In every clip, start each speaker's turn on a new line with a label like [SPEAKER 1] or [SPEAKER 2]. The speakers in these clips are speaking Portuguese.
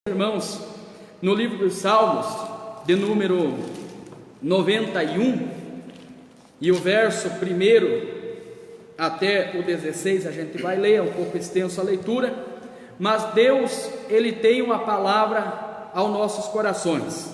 [SPEAKER 1] Irmãos, no livro dos Salmos, de número 91, e o verso 1 até o 16, a gente vai ler, é um pouco extenso a leitura, mas Deus, Ele tem uma palavra aos nossos corações.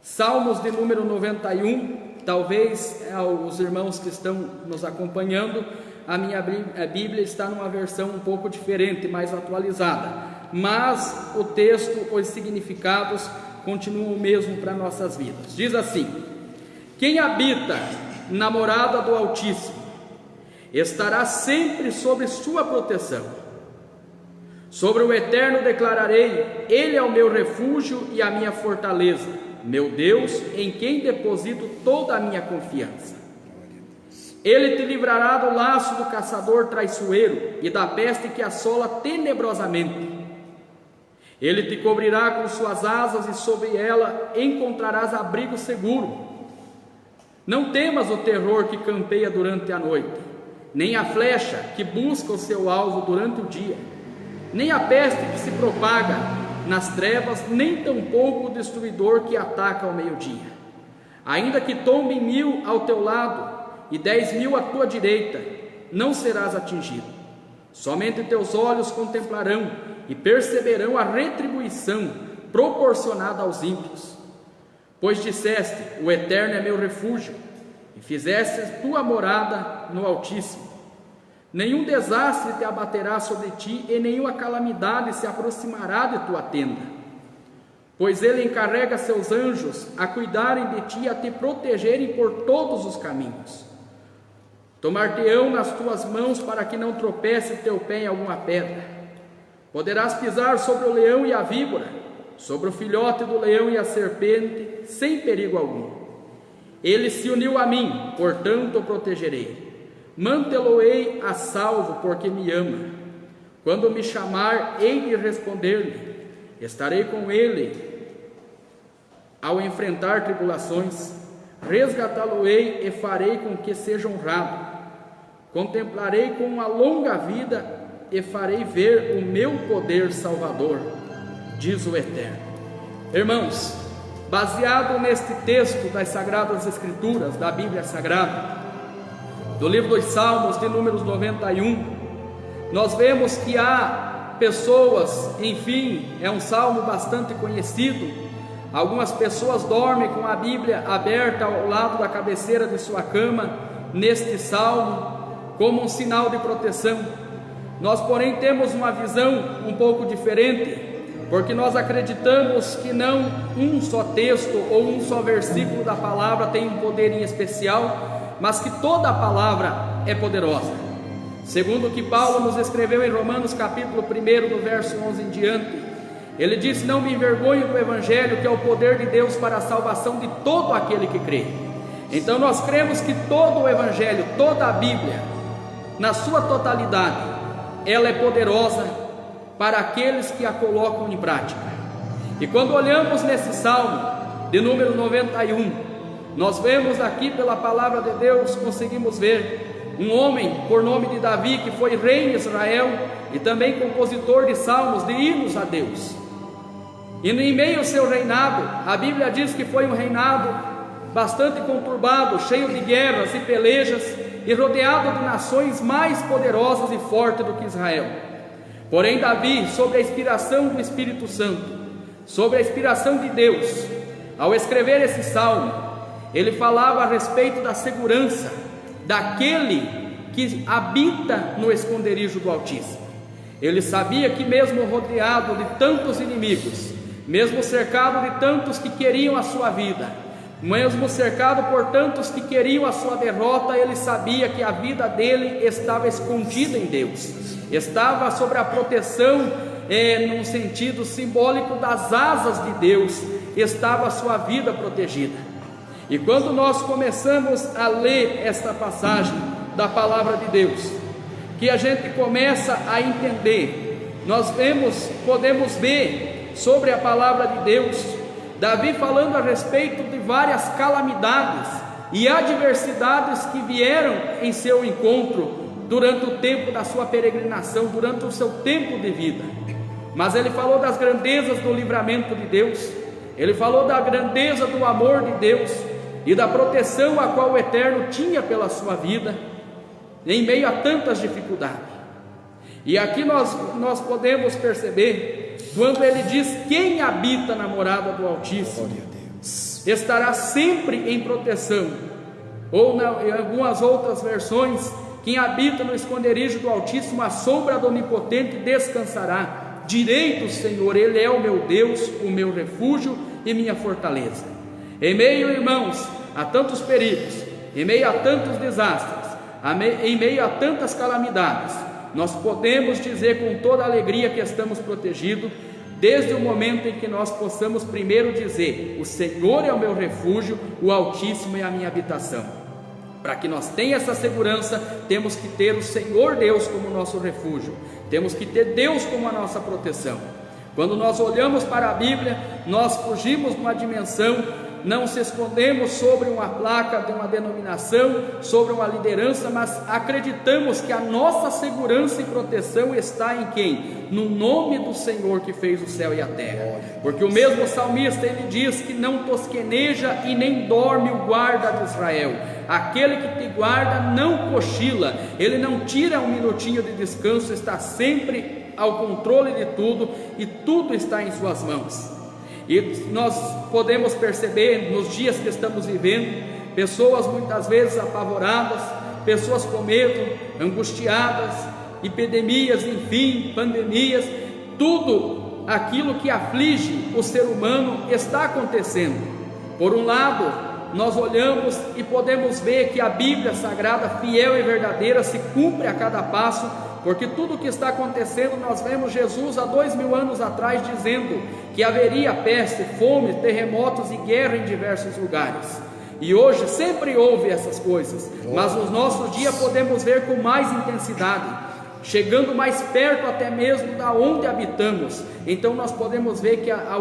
[SPEAKER 1] Salmos de número 91, talvez os irmãos que estão nos acompanhando, a minha Bíblia está numa versão um pouco diferente, mais atualizada, mas o texto, os significados continuam o mesmo para nossas vidas. Diz assim: quem habita na morada do Altíssimo estará sempre sob sua proteção. Sobre o Eterno declararei: Ele é o meu refúgio e a minha fortaleza, meu Deus, em quem deposito toda a minha confiança. Ele te livrará do laço do caçador traiçoeiro e da peste que assola tenebrosamente. Ele te cobrirá com suas asas e sobre ela encontrarás abrigo seguro. Não temas o terror que campeia durante a noite, nem a flecha que busca o seu alvo durante o dia, nem a peste que se propaga nas trevas, nem tampouco o destruidor que ataca ao meio-dia. Ainda que tombe 1000 ao teu lado e 10.000 à tua direita, não serás atingido. Somente teus olhos contemplarão e perceberão a retribuição proporcionada aos ímpios. Pois disseste: o Eterno é meu refúgio, e fizeste tua morada no Altíssimo. Nenhum desastre te abaterá sobre ti, e nenhuma calamidade se aproximará de tua tenda. Pois ele encarrega seus anjos a cuidarem de ti e a te protegerem por todos os caminhos. Tomar-te-ão nas tuas mãos para que não tropece teu pé em alguma pedra. Poderás pisar sobre o leão e a víbora, sobre o filhote do leão e a serpente, sem perigo algum. Ele se uniu a mim, portanto o protegerei. Mantê-lo-ei a salvo, porque me ama. Quando me chamar, hei de responder-lhe. Estarei com ele ao enfrentar tribulações. Resgatá-lo-ei e farei com que seja honrado. Contemplarei com uma longa vida e farei ver o meu poder salvador, diz o Eterno. Irmãos, baseado neste texto das Sagradas Escrituras, da Bíblia Sagrada, do livro dos Salmos, de números 91, nós vemos que há pessoas, enfim, é um salmo bastante conhecido. Algumas pessoas dormem com a Bíblia aberta ao lado da cabeceira de sua cama, neste salmo, como um sinal de proteção. Nós, porém, temos uma visão um pouco diferente, porque nós acreditamos que não um só texto ou um só versículo da palavra tem um poder em especial, mas que toda a palavra é poderosa. Segundo o que Paulo nos escreveu em Romanos capítulo 1, do verso 11 em diante, ele disse: não me envergonho do Evangelho, que é o poder de Deus para a salvação de todo aquele que crê. Então nós cremos que todo o Evangelho, toda a Bíblia, na sua totalidade, ela é poderosa para aqueles que a colocam em prática. E quando olhamos nesse salmo de número 91, nós vemos aqui pela palavra de Deus, conseguimos ver um homem por nome de Davi, que foi rei em Israel e também compositor de salmos, de hinos a Deus. E em meio ao seu reinado, a Bíblia diz que foi um reinado bastante conturbado, cheio de guerras e pelejas, e rodeado de nações mais poderosas e fortes do que Israel. Porém Davi, sob a inspiração do Espírito Santo, sob a inspiração de Deus, ao escrever esse salmo, ele falava a respeito da segurança daquele que habita no esconderijo do Altíssimo. Ele sabia que mesmo rodeado de tantos inimigos, mesmo cercado de tantos que queriam a sua vida, mesmo cercado por tantos que queriam a sua derrota, ele sabia que a vida dele estava escondida em Deus, estava sob a proteção, num sentido simbólico, das asas de Deus, estava a sua vida protegida. E quando nós começamos a ler esta passagem da palavra de Deus, que a gente começa a entender, nós podemos ver sobre a palavra de Deus, Davi falando a respeito de várias calamidades e adversidades que vieram em seu encontro durante o tempo da sua peregrinação, durante o seu tempo de vida. mas ele falou das grandezas do livramento de Deus, ele falou da grandeza do amor de Deus e da proteção a qual o Eterno tinha pela sua vida, em meio a tantas dificuldades. E aqui nós podemos perceber, quando ele diz: quem habita na morada do Altíssimo estará sempre em proteção, ou em algumas outras versões, quem habita no esconderijo do Altíssimo, a sombra do Onipotente descansará. Direi do Senhor: Ele é o meu Deus, o meu refúgio e minha fortaleza. Em meio, irmãos, a tantos perigos, em meio a tantos desastres, em meio a tantas calamidades, nós podemos dizer com toda alegria que estamos protegidos, desde o momento em que nós possamos primeiro dizer: o Senhor é o meu refúgio, o Altíssimo é a minha habitação. Para que nós tenhamos essa segurança, temos que ter o Senhor Deus como nosso refúgio, temos que ter Deus como a nossa proteção. Quando nós olhamos para a Bíblia, nós fugimos de uma dimensão, não se escondemos sobre uma placa de uma denominação, sobre uma liderança, mas acreditamos que a nossa segurança e proteção está em quem? No nome do Senhor que fez o céu e a terra. Porque o mesmo salmista, ele diz que não tosqueneja e nem dorme o guarda de Israel. Aquele que te guarda não cochila, ele não tira um minutinho de descanso, está sempre ao controle de tudo e tudo está em suas mãos. E nós podemos perceber nos dias que estamos vivendo, pessoas muitas vezes apavoradas, pessoas com medo, angustiadas, epidemias, enfim, pandemias, tudo aquilo que aflige o ser humano está acontecendo. Por um lado, nós olhamos e podemos ver que a Bíblia Sagrada, fiel e verdadeira, se cumpre a cada passo, porque tudo o que está acontecendo, nós vemos Jesus há 2000 anos atrás dizendo que haveria peste, fome, terremotos e guerra em diversos lugares. E hoje sempre houve essas coisas, mas nos nossos dias podemos ver com mais intensidade, chegando mais perto até mesmo da onde habitamos. Então nós podemos ver que a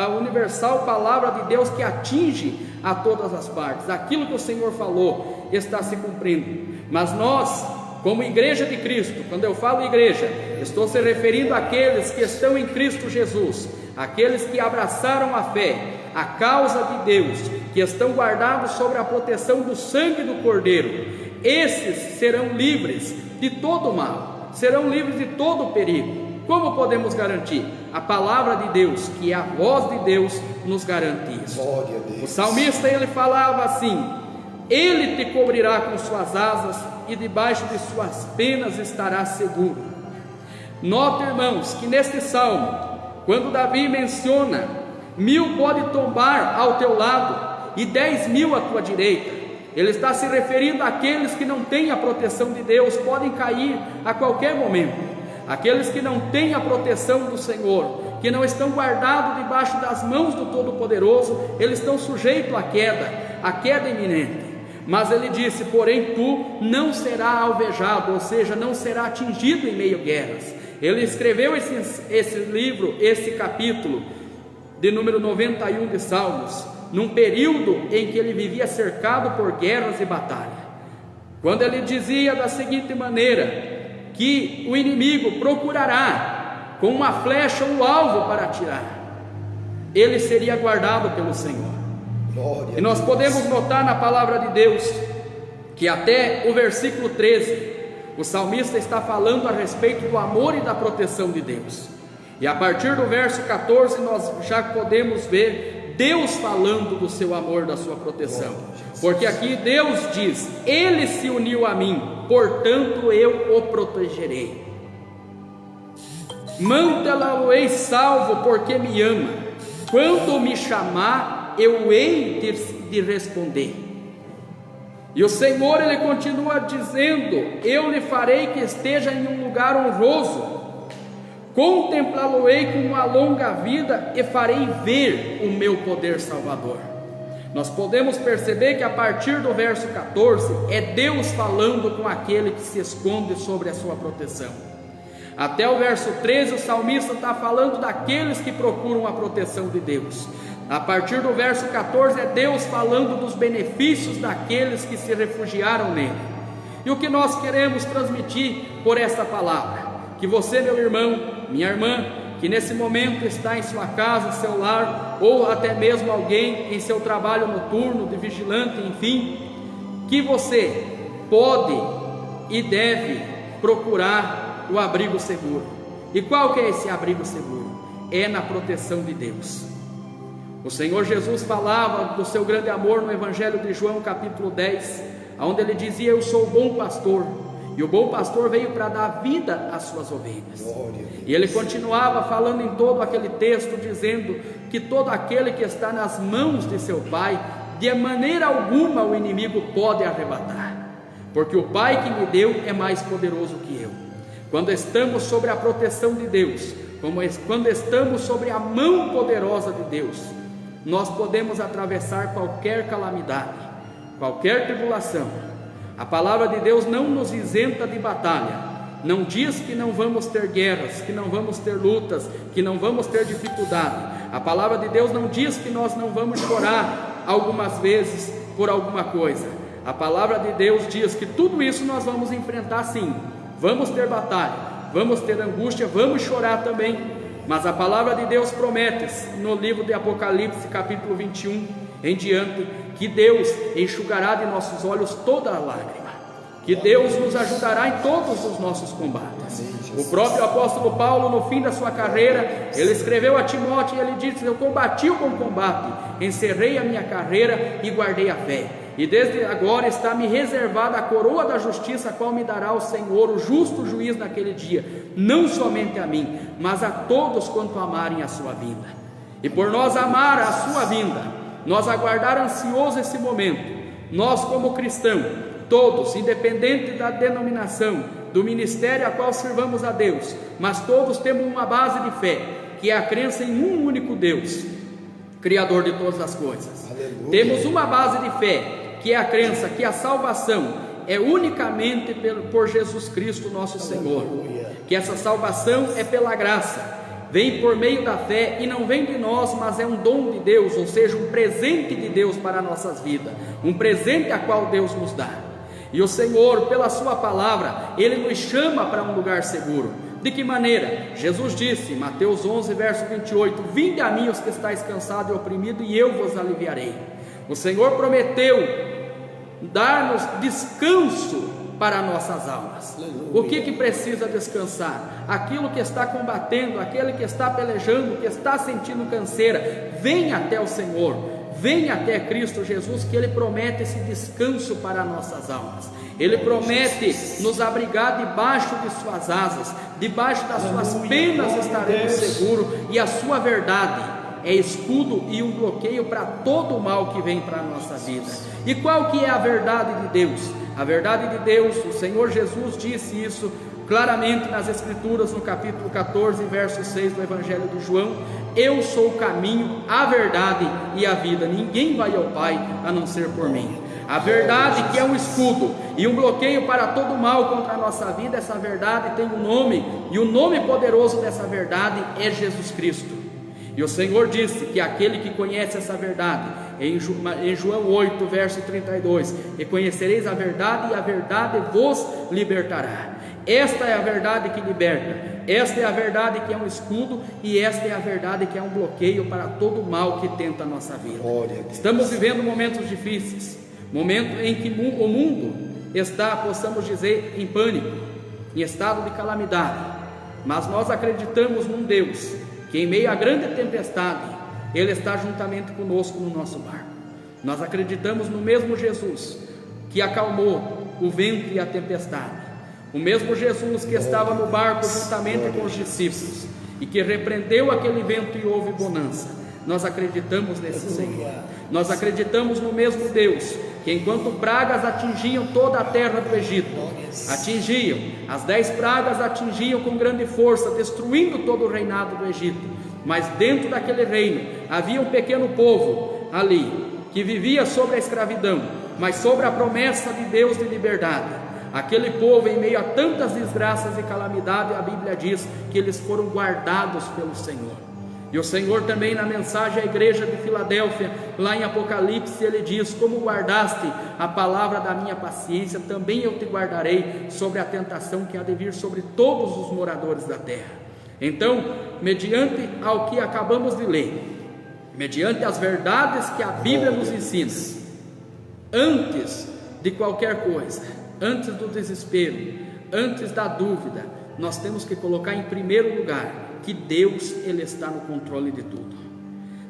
[SPEAKER 1] universal palavra de Deus que atinge a todas as partes, aquilo que o Senhor falou está se cumprindo. Mas nós, como igreja de Cristo, quando eu falo igreja, estou se referindo àqueles que estão em Cristo Jesus, aqueles que abraçaram a fé, a causa de Deus, que estão guardados sobre a proteção do sangue do Cordeiro. Esses serão livres de todo mal, serão livres de todo perigo. Como podemos garantir? A palavra de Deus, que é a voz de Deus, nos garante isso. O salmista, ele falava assim: Ele te cobrirá com suas asas e debaixo de suas penas estarás seguro. Note, irmãos, que neste salmo, quando Davi menciona 1000 pode tombar ao teu lado e 10.000 à tua direita, ele está se referindo àqueles que não têm a proteção de Deus, podem cair a qualquer momento. Aqueles que não têm a proteção do Senhor, que não estão guardados debaixo das mãos do Todo-Poderoso, eles estão sujeitos à queda iminente. Mas ele disse: porém tu não será alvejado, ou seja, não será atingido em meio a guerras. Ele escreveu esse livro, esse capítulo de número 91 de Salmos, num período em que ele vivia cercado por guerras e batalha, quando ele dizia da seguinte maneira, que o inimigo procurará com uma flecha um alvo para atirar, ele seria guardado pelo Senhor. Glória. E nós podemos notar na palavra de Deus, que até o versículo 13, o salmista está falando a respeito do amor e da proteção de Deus, e a partir do verso 14 nós já podemos ver Deus falando do seu amor, da sua proteção, porque aqui Deus diz: Ele se uniu a mim, portanto eu o protegerei. Mantê-lo-ei salvo, porque me ama, quando me chamar eu hei de responder. E o Senhor, ele continua dizendo: eu lhe farei que esteja em um lugar honroso, contemplá-lo-ei com uma longa vida e farei ver o meu poder salvador. Nós podemos perceber que a partir do verso 14 é Deus falando com aquele que se esconde sobre a sua proteção. Até o verso 13 o salmista está falando daqueles que procuram a proteção de Deus. A partir do verso 14 é Deus falando dos benefícios daqueles que se refugiaram nele. E o que nós queremos transmitir por esta palavra? Que você, meu irmão, minha irmã, que nesse momento está em sua casa, seu lar, ou até mesmo alguém em seu trabalho noturno, de vigilante, enfim, que você pode e deve procurar o abrigo seguro. E qual que é esse abrigo seguro? É na proteção de Deus. O Senhor Jesus falava do seu grande amor no Evangelho de João, capítulo 10, onde ele dizia: eu sou o bom pastor, e o bom pastor veio para dar vida às suas ovelhas. E ele continuava falando em todo aquele texto, dizendo que todo aquele que está nas mãos de seu Pai, de maneira alguma o inimigo pode arrebatar, porque o Pai que me deu é mais poderoso que eu. Quando estamos sobre a proteção de Deus, quando estamos sobre a mão poderosa de Deus, nós podemos atravessar qualquer calamidade, qualquer tribulação. A palavra de Deus não nos isenta de batalha, não diz que não vamos ter guerras, que não vamos ter lutas, que não vamos ter dificuldade. A palavra de Deus não diz que nós não vamos chorar algumas vezes por alguma coisa. A palavra de Deus diz que tudo isso nós vamos enfrentar sim, vamos ter batalha, vamos ter angústia, vamos chorar também, mas a palavra de Deus promete no livro de Apocalipse, capítulo 21 em diante, que Deus enxugará de nossos olhos toda a lágrima, que Deus nos ajudará em todos os nossos combates. O próprio apóstolo Paulo, no fim da sua carreira, ele escreveu a Timóteo e ele disse: eu combati o bom combate, encerrei a minha carreira e guardei a fé, e desde agora está me reservada a coroa da justiça, a qual me dará o Senhor, o justo juiz, naquele dia, não somente a mim, mas a todos quanto amarem a sua vinda. E por nós amar a sua vinda, nós aguardar ansioso esse momento, nós como cristãos, todos, independente da denominação, do ministério a qual servamos a Deus, mas todos temos uma base de fé, que é a crença em um único Deus, Criador de todas as coisas. Aleluia. Temos uma base de fé, que é a crença que a salvação é unicamente por Jesus Cristo nosso Senhor, que essa salvação é pela graça, vem por meio da fé e não vem de nós, mas é um dom de Deus, ou seja, um presente de Deus para as nossas vidas, um presente a qual Deus nos dá. E o Senhor, pela sua palavra, Ele nos chama para um lugar seguro. De que maneira? Jesus disse, Mateus 11, verso 28, vinde a mim os que estáis cansados e oprimidos, e eu vos aliviarei. O Senhor prometeu dar-nos descanso para nossas almas. O que precisa descansar? Aquilo que está combatendo, aquele que está pelejando, que está sentindo canseira, vem até o Senhor, vem até Cristo Jesus, que Ele promete esse descanso para nossas almas. Ele promete nos abrigar debaixo de suas asas, debaixo das suas penas estaremos seguros, e a sua verdade é escudo e um bloqueio para todo o mal que vem para a nossa vida. E qual que é a verdade de Deus? A verdade de Deus, o Senhor Jesus disse isso claramente nas Escrituras, no capítulo 14, verso 6 do Evangelho de João: eu sou o caminho, a verdade e a vida, ninguém vai ao Pai a não ser por mim. A verdade, que é um escudo e um bloqueio para todo mal contra a nossa vida, essa verdade tem um nome, e o nome poderoso dessa verdade é Jesus Cristo. E o Senhor disse que aquele que conhece essa verdade, em João 8, verso 32, e conhecereis a verdade, e a verdade vos libertará. Esta é a verdade que liberta, esta é a verdade que é um escudo, e esta é a verdade que é um bloqueio para todo o mal que tenta a nossa vida. Estamos vivendo momentos difíceis, momento em que o mundo está, possamos dizer, em pânico, em estado de calamidade, mas nós acreditamos num Deus que em meio à grande tempestade, Ele está juntamente conosco no nosso barco. Nós acreditamos no mesmo Jesus que acalmou o vento e a tempestade, o mesmo Jesus que estava no barco juntamente com os discípulos e que repreendeu aquele vento e houve bonança. Nós acreditamos nesse Senhor. Nós acreditamos no mesmo Deus que, enquanto pragas atingiam toda a terra do Egito, atingiam, as 10 pragas atingiam com grande força, destruindo todo o reinado do Egito, mas dentro daquele reino havia um pequeno povo ali, que vivia sobre a escravidão, mas sobre a promessa de Deus de liberdade. Aquele povo, em meio a tantas desgraças e calamidades, a Bíblia diz que eles foram guardados pelo Senhor. E o Senhor também, na mensagem à igreja de Filadélfia, lá em Apocalipse, Ele diz: como guardaste a palavra da minha paciência, também eu te guardarei sobre a tentação que há de vir sobre todos os moradores da terra. Então, mediante ao que acabamos de ler, mediante as verdades que a Bíblia nos ensina, antes de qualquer coisa, antes do desespero, antes da dúvida, nós temos que colocar em primeiro lugar que Deus, Ele está no controle de tudo.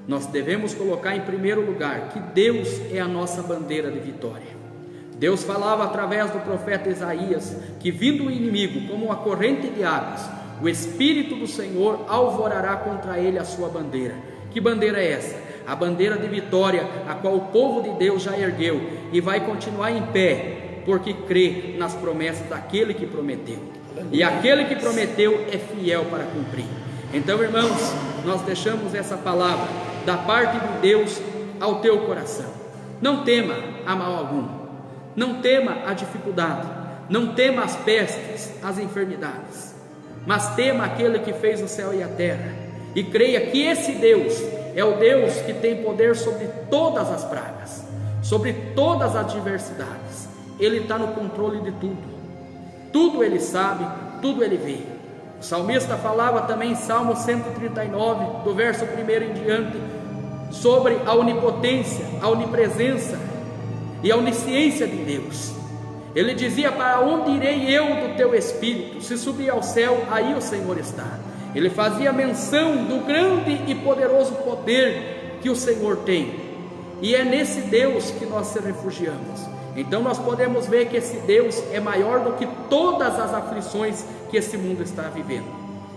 [SPEAKER 1] Nós devemos colocar em primeiro lugar que Deus é a nossa bandeira de vitória. Deus falava através do profeta Isaías que, vindo o inimigo como uma corrente de águas, o Espírito do Senhor alvorará contra ele a sua bandeira. Que bandeira é essa? A bandeira de vitória, a qual o povo de Deus já ergueu e vai continuar em pé, porque crê nas promessas daquele que prometeu. E aquele que prometeu é fiel para cumprir. Então, irmãos, nós deixamos essa palavra da parte de Deus ao teu coração. Não tema a mal algum, não tema a dificuldade, não tema as pestes, as enfermidades, mas tema aquele que fez o céu e a terra, e creia que esse Deus é o Deus que tem poder sobre todas as pragas, sobre todas as adversidades. Ele está no controle de tudo Ele sabe, tudo Ele vê. O salmista falava também em Salmo 139, do verso 1 em diante, sobre a onipotência, a onipresença e a onisciência de Deus. Ele dizia: para onde irei eu do teu Espírito? Se subir ao céu, aí o Senhor está. Ele fazia menção do grande e poderoso poder que o Senhor tem, e é nesse Deus que nós se refugiamos. Então nós podemos ver que esse Deus é maior do que todas as aflições que esse mundo está vivendo.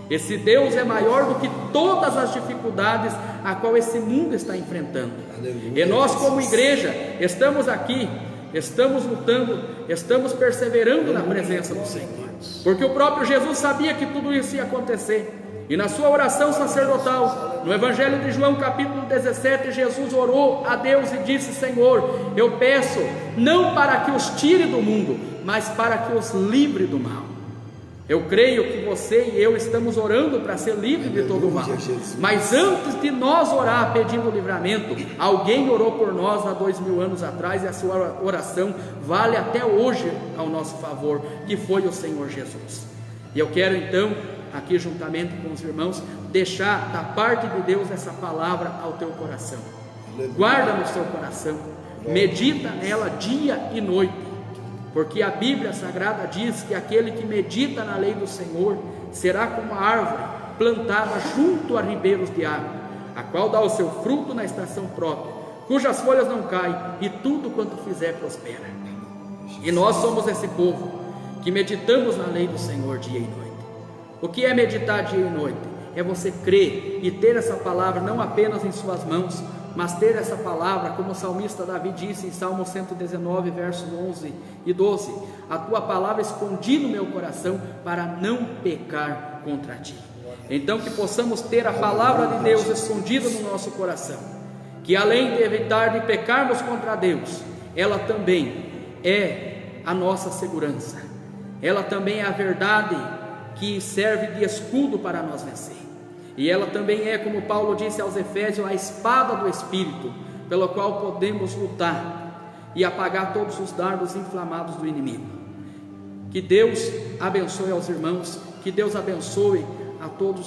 [SPEAKER 1] Esse Deus é maior do que todas as dificuldades a qual esse mundo está enfrentando. Aleluia. E nós, como igreja, estamos aqui, estamos lutando, estamos perseverando na presença do Senhor, porque o próprio Jesus sabia que tudo isso ia acontecer. E na sua oração sacerdotal, no Evangelho de João capítulo 17, Jesus orou a Deus e disse: Senhor, eu peço não para que os tire do mundo, mas para que os livre do mal. Eu creio que você e eu estamos orando para ser livre de todo o mal, mas antes de nós orar pedindo livramento, alguém orou por nós há 2000 anos atrás, e a sua oração vale até hoje ao nosso favor, que foi o Senhor Jesus. E eu quero então, aqui juntamente com os irmãos, deixar da parte de Deus essa palavra ao teu coração. Guarda no seu coração, medita nela dia e noite, porque a Bíblia Sagrada diz que aquele que medita na lei do Senhor será como a árvore plantada junto a ribeiros de água, a qual dá o seu fruto na estação própria, cujas folhas não caem, e tudo quanto fizer prospera. E nós somos esse povo que meditamos na lei do Senhor dia e noite. O que é meditar dia e noite? É você crer e ter essa palavra não apenas em suas mãos, mas ter essa palavra, como o salmista Davi disse em Salmo 119, versos 11 e 12: a tua palavra escondi no meu coração para não pecar contra ti. Então que possamos ter a palavra de Deus escondida no nosso coração, que além de evitar de pecarmos contra Deus, ela também é a nossa segurança, ela também é a verdade que serve de escudo para nós vencer. E ela também é, como Paulo disse aos Efésios, a espada do Espírito, pela qual podemos lutar e apagar todos os dardos inflamados do inimigo. Que Deus abençoe aos irmãos, que Deus abençoe a todos.